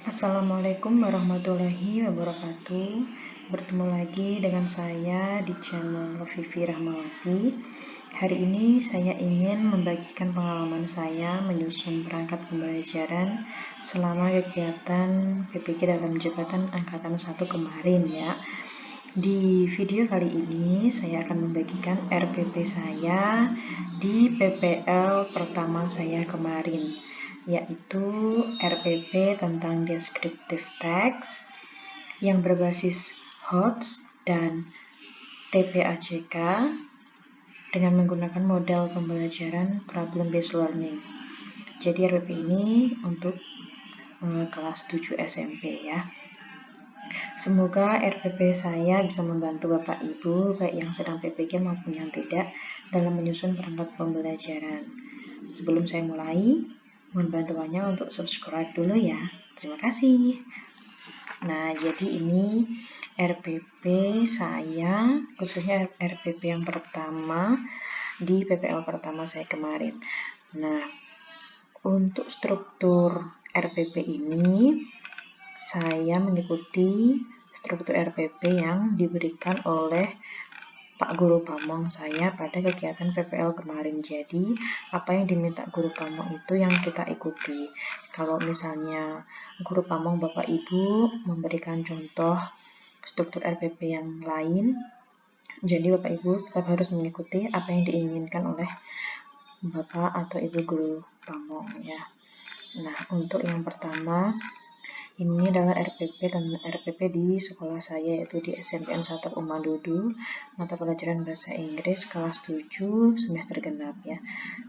Assalamualaikum warahmatullahi wabarakatuh. Bertemu lagi dengan saya di channel Vivi Rahmawati. Hari ini saya ingin membagikan pengalaman saya menyusun perangkat pembelajaran selama kegiatan PPG dalam jabatan angkatan 1 kemarin ya. Di video kali ini saya akan membagikan RPP saya di PPL pertama saya kemarin, yaitu RPP tentang descriptive text yang berbasis HOTS dan TPACK dengan menggunakan model pembelajaran problem based learning. Jadi RPP ini untuk kelas 7 SMP ya. Semoga RPP saya bisa membantu Bapak Ibu baik yang sedang PPG maupun yang tidak dalam menyusun perangkat pembelajaran. Sebelum saya mulai, mohon bantuannya untuk subscribe dulu ya. Terima kasih. Nah, jadi ini RPP saya, khususnya RPP yang pertama di PPL pertama saya kemarin. Nah, untuk struktur RPP ini saya mengikuti struktur RPP yang diberikan oleh Pak Guru Pamong saya pada kegiatan PPL kemarin. Jadi, apa yang diminta Guru Pamong itu yang kita ikuti. Kalau misalnya Guru Pamong Bapak Ibu memberikan contoh struktur RPP yang lain, jadi Bapak Ibu tetap harus mengikuti apa yang diinginkan oleh Bapak atau Ibu Guru Pamong ya. Nah, untuk yang pertama, ini adalah RPP di sekolah saya, yaitu di SMPN 1 Umadudu, mata pelajaran bahasa Inggris kelas 7 semester genap ya,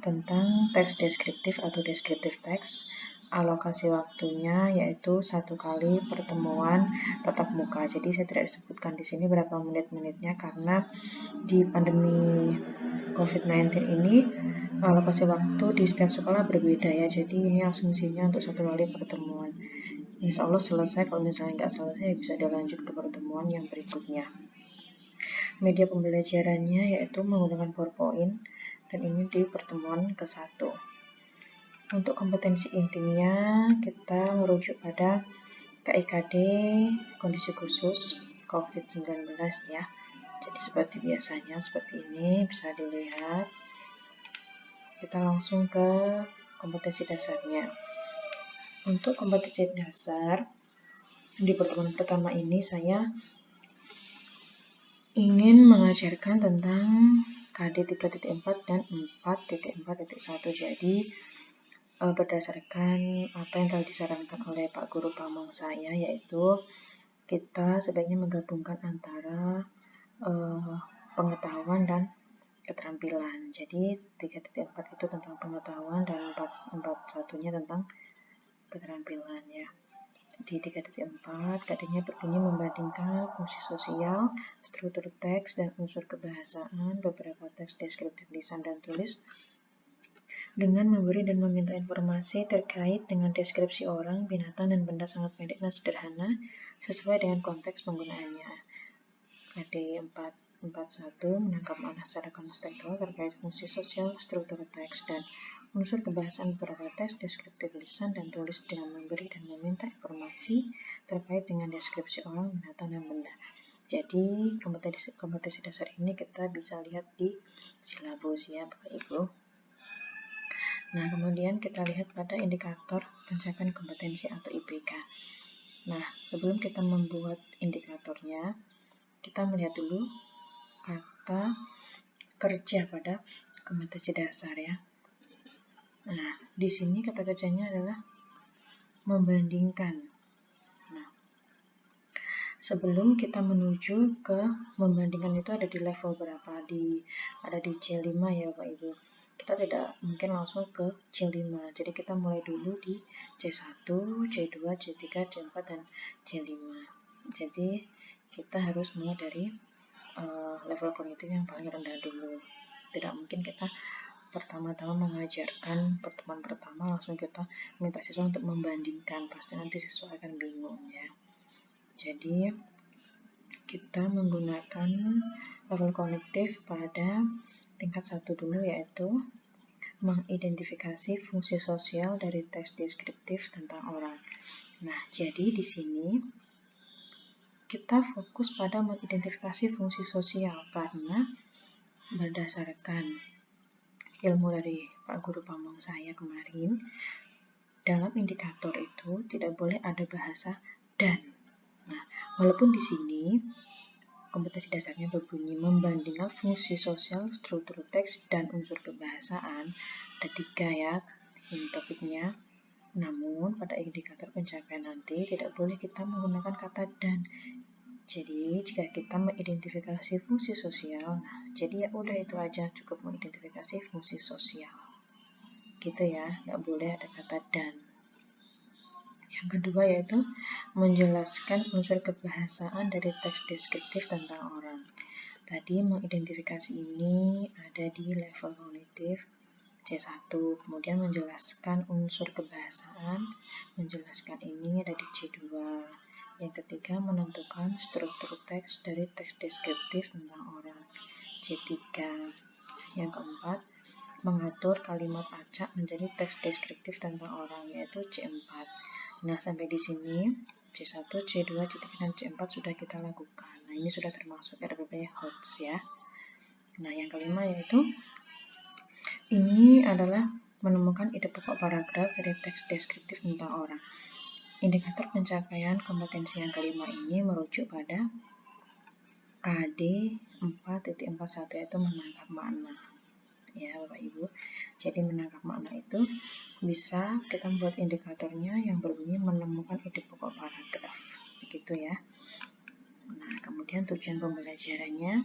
tentang teks deskriptif atau descriptive text. Alokasi waktunya yaitu 1 kali pertemuan tatap muka. Jadi saya tidak disebutkan di sini berapa menit-menitnya karena di pandemi COVID-19 ini alokasi waktu di setiap sekolah berbeda ya. Jadi ini asumsinya untuk 1 kali pertemuan. Insya Allah selesai, kalau misalnya nggak selesai bisa dilanjut ke pertemuan yang berikutnya. Media pembelajarannya yaitu menggunakan PowerPoint dan ini di pertemuan ke-1. Untuk kompetensi intinya kita merujuk pada KIKD kondisi khusus COVID-19 ya. Jadi seperti biasanya seperti ini bisa dilihat. Kita langsung ke kompetensi dasarnya. Untuk kompetensi dasar, di pertemuan pertama ini saya ingin mengajarkan tentang KD 3.4 dan 4.4.1. Jadi berdasarkan apa yang telah disarankan oleh Pak Guru Pamong saya, yaitu kita sebaiknya menggabungkan antara pengetahuan dan keterampilan. Jadi 3.4 itu tentang pengetahuan dan 4.1-nya tentang keterampilan ya. Di 3.4 KD-nya berbunyi membandingkan fungsi sosial, struktur teks dan unsur kebahasaan beberapa teks deskriptif lisan dan tulis dengan memberi dan meminta informasi terkait dengan deskripsi orang, binatang, dan benda sangat pendek dan sederhana sesuai dengan konteks penggunaannya. KD 4.1 menangkap makna secara konstekstual terkait fungsi sosial, struktur teks, dan unsur kebahasaan beberapa teks deskriptif lisan dan tulis dengan memberi dan meminta informasi terkait dengan deskripsi orang, binatang, dan benda. Jadi kompetensi dasar ini kita bisa lihat di silabus ya Bapak Ibu. Nah, kemudian kita lihat pada indikator pencapaian kompetensi atau IPK. Nah, sebelum kita membuat indikatornya, kita melihat dulu kata kerja pada kompetensi dasar ya. Nah, di sini kata kerjanya adalah membandingkan. Nah, sebelum kita menuju ke membandingkan itu ada di level berapa? Ada di C5 ya Bapak Ibu. Kita tidak mungkin langsung ke C5. Jadi kita mulai dulu di C1, C2, C3, C4 dan C5. Jadi kita harus mulai dari level kognitif yang paling rendah dulu. Tidak mungkin kita pertama-tama mengajarkan pertemuan pertama langsung kita minta siswa untuk membandingkan, pasti nanti siswa akan bingung ya. Jadi kita menggunakan level kognitif pada tingkat 1 dulu, yaitu mengidentifikasi fungsi sosial dari teks deskriptif tentang orang. Nah, jadi di sini kita fokus pada mengidentifikasi fungsi sosial karena berdasarkan ilmu dari Pak Guru Pamong saya kemarin, dalam indikator itu tidak boleh ada bahasa dan. Nah, walaupun di sini kompetensi dasarnya berbunyi membandingkan fungsi sosial, struktur teks, dan unsur kebahasaan. Ada 3 ya ini topiknya. Namun pada indikator pencapaian nanti tidak boleh kita menggunakan kata dan. Jadi jika kita mengidentifikasi fungsi sosial, nah jadi ya udah itu aja, cukup mengidentifikasi fungsi sosial. Gitu ya, nggak boleh ada kata dan. Yang kedua yaitu menjelaskan unsur kebahasaan dari teks deskriptif tentang orang. Tadi mengidentifikasi ini ada di level kognitif C1, kemudian menjelaskan unsur kebahasaan, menjelaskan ini ada di C2. Yang ketiga, menentukan struktur teks dari teks deskriptif tentang orang, C3. Yang keempat, mengatur kalimat acak menjadi teks deskriptif tentang orang, yaitu C4. Nah, sampai di sini C1, C2, C3, dan C4 sudah kita lakukan. Nah, ini sudah termasuk RPP HOTS ya. Nah, yang kelima yaitu ini adalah menemukan ide pokok paragraf dari teks deskriptif tentang orang. Indikator pencapaian kompetensi yang kelima ini merujuk pada KD 4.41 yaitu menangkap makna. Ya Bapak Ibu, jadi menangkap makna itu bisa kita membuat indikatornya yang berbunyi menemukan ide pokok paragraf. Begitu ya. Nah, kemudian tujuan pembelajarannya,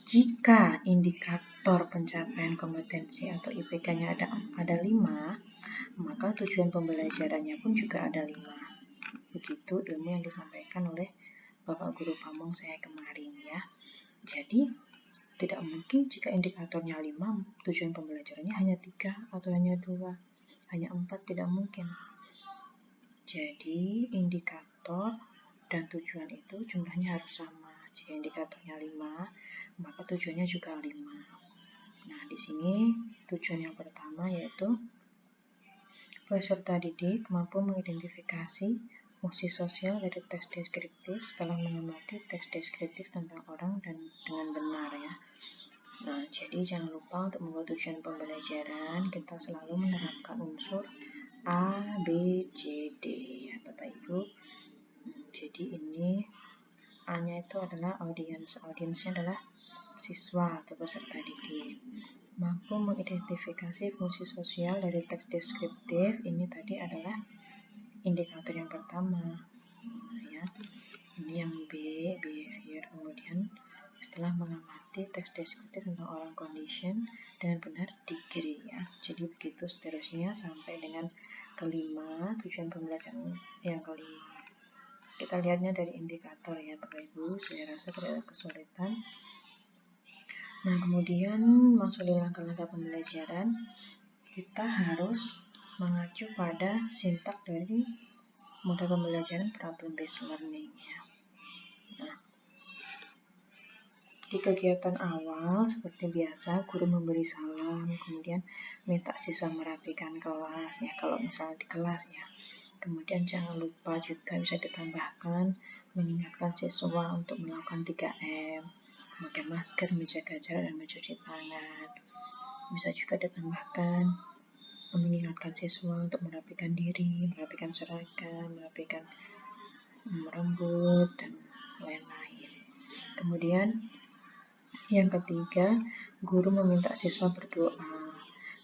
jika indikator pencapaian kompetensi atau IPK-nya ada 5, maka tujuan pembelajarannya pun juga ada 5. Begitu ilmu yang disampaikan oleh Bapak Guru Pamong saya kemarin ya. Jadi tidak mungkin jika indikatornya 5, tujuan pembelajarannya hanya 3 atau hanya 2, hanya 4, tidak mungkin. Jadi indikator dan tujuan itu jumlahnya harus sama. Jika indikatornya 5, maka tujuannya juga 5. Nah, di sini tujuan yang pertama yaitu peserta didik mampu mengidentifikasi fungsi sosial dari teks deskriptif setelah mengamati teks deskriptif tentang orang dan dengan benar ya. Nah, jadi jangan lupa untuk membuat tujuan pembelajaran kita selalu menerapkan unsur A, B, C, D ya Bapak Ibu. Jadi ini A-nya itu adalah audiensnya adalah siswa atau peserta didik. Mampu mengidentifikasi fungsi sosial dari teks deskriptif, ini tadi adalah indikator yang pertama. Nah, ya. Ini yang B, behavior. Kemudian setelah mengamati teks deskriptif tentang orang condition dengan benar degree ya. Jadi begitu seterusnya sampai dengan kelima, tujuan pembelajaran yang kelima. Kita lihatnya dari indikator ya Bapak Ibu, saya rasa tidak ada kesulitan. Nah, kemudian masuk di langkah-langkah pembelajaran, kita harus mengacu pada sintak dari model pembelajaran problem based learning ya. Nah, di kegiatan awal seperti biasa guru memberi salam, kemudian minta siswa merapikan kelas ya kalau misalnya di kelas ya. Kemudian jangan lupa juga bisa ditambahkan mengingatkan siswa untuk melakukan 3M, memakai masker, menjaga jarak, dan mencuci tangan. Bisa juga ditambahkan mengingatkan siswa untuk merapikan diri, merapikan seragam, merapikan rambut, dan lain-lain. Kemudian yang ketiga, guru meminta siswa berdoa.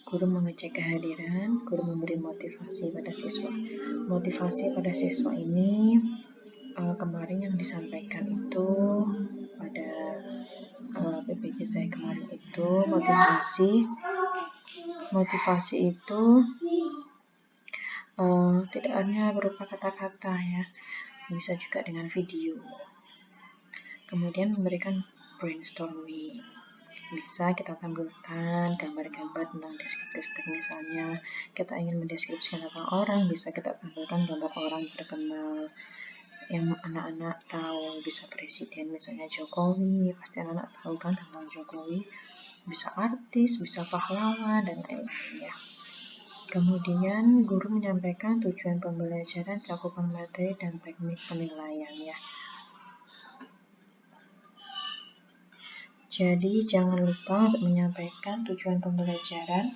Guru mengecek kehadiran, guru memberi motivasi pada siswa. Motivasi pada siswa ini kemarin yang disampaikan itu pada PPJ saya kemarin itu motivasi itu tidak hanya berupa kata-kata ya, bisa juga dengan video. Kemudian memberikan brainstorming. Bisa kita tampilkan gambar-gambar tentang deskriptif teks, misalnya kita ingin mendeskripsikan tentang orang, bisa kita tampilkan gambar orang terkenal yang anak-anak tahu, bisa presiden misalnya Jokowi, pasti anak-anak tahu kan tentang Jokowi, bisa artis, bisa pahlawan, dan lain-lain ya. Kemudian guru menyampaikan tujuan pembelajaran, cakupan materi, dan teknik penilaian ya. Jadi jangan lupa untuk menyampaikan tujuan pembelajaran,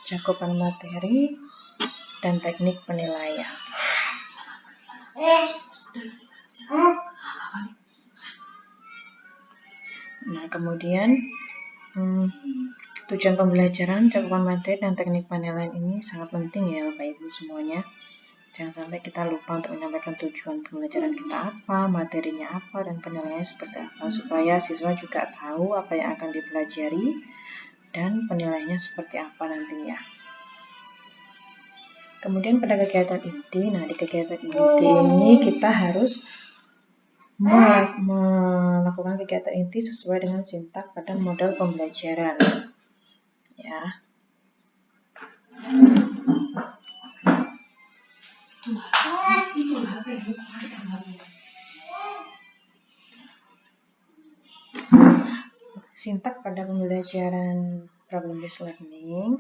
cakupan materi, dan teknik penilaian. Nah, kemudian tujuan pembelajaran, cakupan materi, dan teknik penilaian ini sangat penting ya Bapak Ibu semuanya. Jangan sampai kita lupa untuk menyampaikan tujuan pembelajaran kita apa, materinya apa, dan penilaiannya seperti apa, supaya siswa juga tahu apa yang akan dipelajari dan penilaiannya seperti apa nantinya. Kemudian pada kegiatan inti, di kegiatan inti ini kita harus melakukan kegiatan inti sesuai dengan sintak pada model pembelajaran. Ya. Sintak pada pembelajaran problem based learning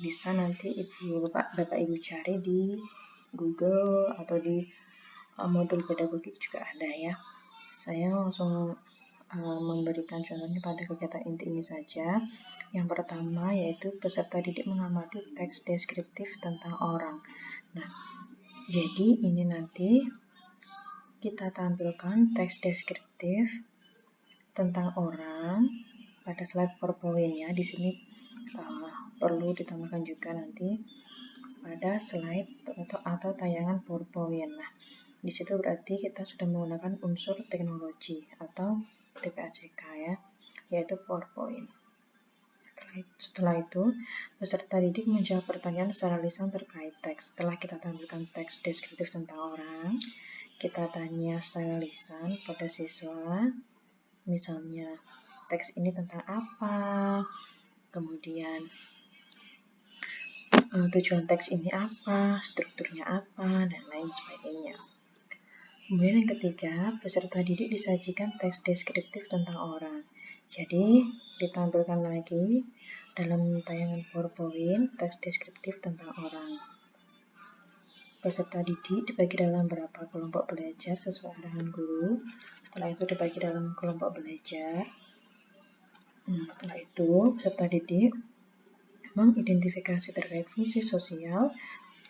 bisa nanti Bapak Ibu cari di Google atau di modul pedagogik juga ada ya. Saya langsung memberikan contohnya pada kegiatan inti ini saja. Yang pertama yaitu peserta didik mengamati teks deskriptif tentang orang. Nah, jadi ini nanti kita tampilkan teks deskriptif tentang orang pada slide PowerPoint-nya. Di sini perlu ditambahkan juga nanti pada slide atau tayangan PowerPoint. Nah, di situ berarti kita sudah menggunakan unsur teknologi atau TPACK ya, yaitu PowerPoint. Setelah itu, peserta didik menjawab pertanyaan secara lisan terkait teks. Setelah kita tampilkan teks deskriptif tentang orang, kita tanya secara lisan pada siswa, misalnya teks ini tentang apa, kemudian tujuan teks ini apa, strukturnya apa, dan lain sebagainya. Kemudian yang ketiga, peserta didik disajikan teks deskriptif tentang orang. Jadi, ditampilkan lagi dalam tayangan PowerPoint teks deskriptif tentang orang. Peserta didik dibagi dalam beberapa kelompok belajar sesuai arahan guru. Setelah itu dibagi dalam kelompok belajar. Setelah itu, peserta didik mengidentifikasi terkait fungsi sosial,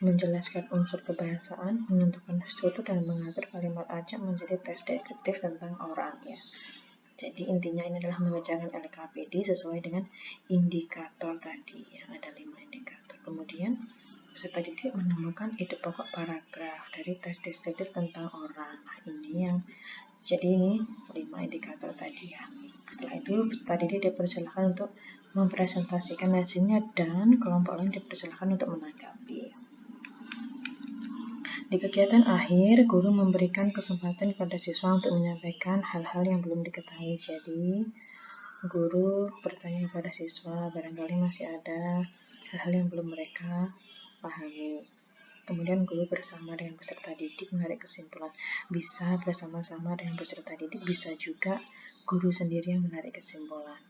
menjelaskan unsur kebahasaan, menentukan struktur, dan mengatur kalimat acak menjadi teks deskriptif tentang orang ya. Jadi intinya ini adalah mengerjakan LKPD sesuai dengan indikator tadi yang ada 5 indikator. Kemudian peserta didik menemukan ide pokok paragraf dari teks deskriptif tentang orang. Nah, ini 5 indikator tadi ya. Setelah itu peserta didik dipersilakan untuk mempresentasikan hasilnya dan kelompok lain dipersilakan untuk menanggapi. Di kegiatan akhir, guru memberikan kesempatan kepada siswa untuk menyampaikan hal-hal yang belum diketahui. Jadi, guru bertanya kepada siswa, barangkali masih ada hal-hal yang belum mereka pahami. Kemudian guru bersama dengan peserta didik menarik kesimpulan. Bisa bersama-sama dengan peserta didik, bisa juga guru sendiri yang menarik kesimpulan.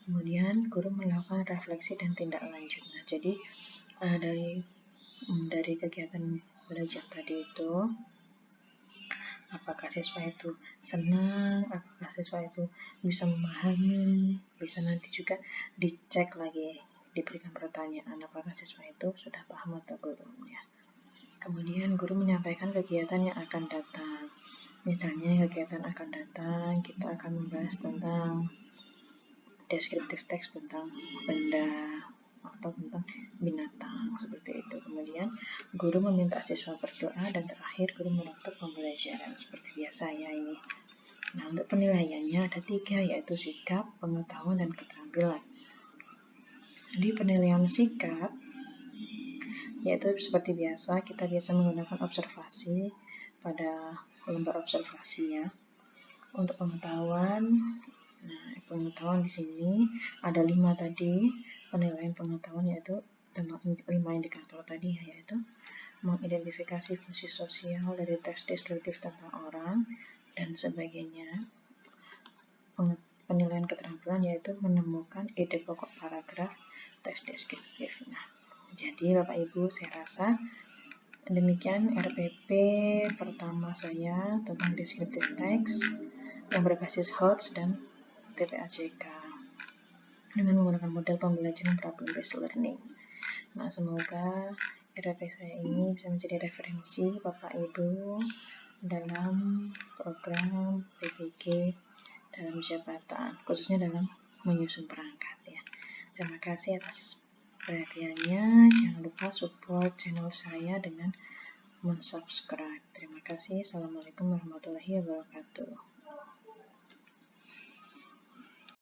Kemudian guru melakukan refleksi dan tindak lanjut. Nah, jadi dari kegiatan belajar tadi itu, apakah siswa itu senang, apakah siswa itu bisa memahami, bisa nanti juga dicek lagi, diberikan pertanyaan apakah siswa itu sudah paham atau belum ya. Kemudian guru menyampaikan kegiatan yang akan datang. Misalnya kegiatan akan datang, kita akan membahas tentang deskriptif teks tentang benda atau tentang binatang seperti itu. Kemudian guru meminta siswa berdoa dan terakhir guru menutup pembelajaran seperti biasa ya ini. Nah, untuk penilaiannya ada 3 yaitu sikap, pengetahuan, dan keterampilan. Di penilaian sikap yaitu seperti biasa kita biasa menggunakan observasi pada lembar observasi ya. Untuk pengetahuan, pengetahuan di sini ada 5 tadi. Penilaian pengetahuan yaitu tentang 5 indikator tadi yaitu mengidentifikasi fungsi sosial dari teks deskriptif tentang orang dan sebagainya. Penilaian keterampilan yaitu menemukan ide pokok paragraf teks deskriptif. Nah, jadi Bapak Ibu, saya rasa demikian RPP pertama saya tentang deskriptif teks yang berbasis HOTS dan TPAJK dengan menggunakan model pembelajaran problem based learning. Nah, semoga RPP saya ini bisa menjadi referensi Bapak Ibu dalam program PPG dalam jabatan, khususnya dalam menyusun perangkat ya. Terima kasih atas perhatiannya. Jangan lupa support channel saya dengan mensubscribe. Terima kasih. Assalamualaikum warahmatullahi wabarakatuh.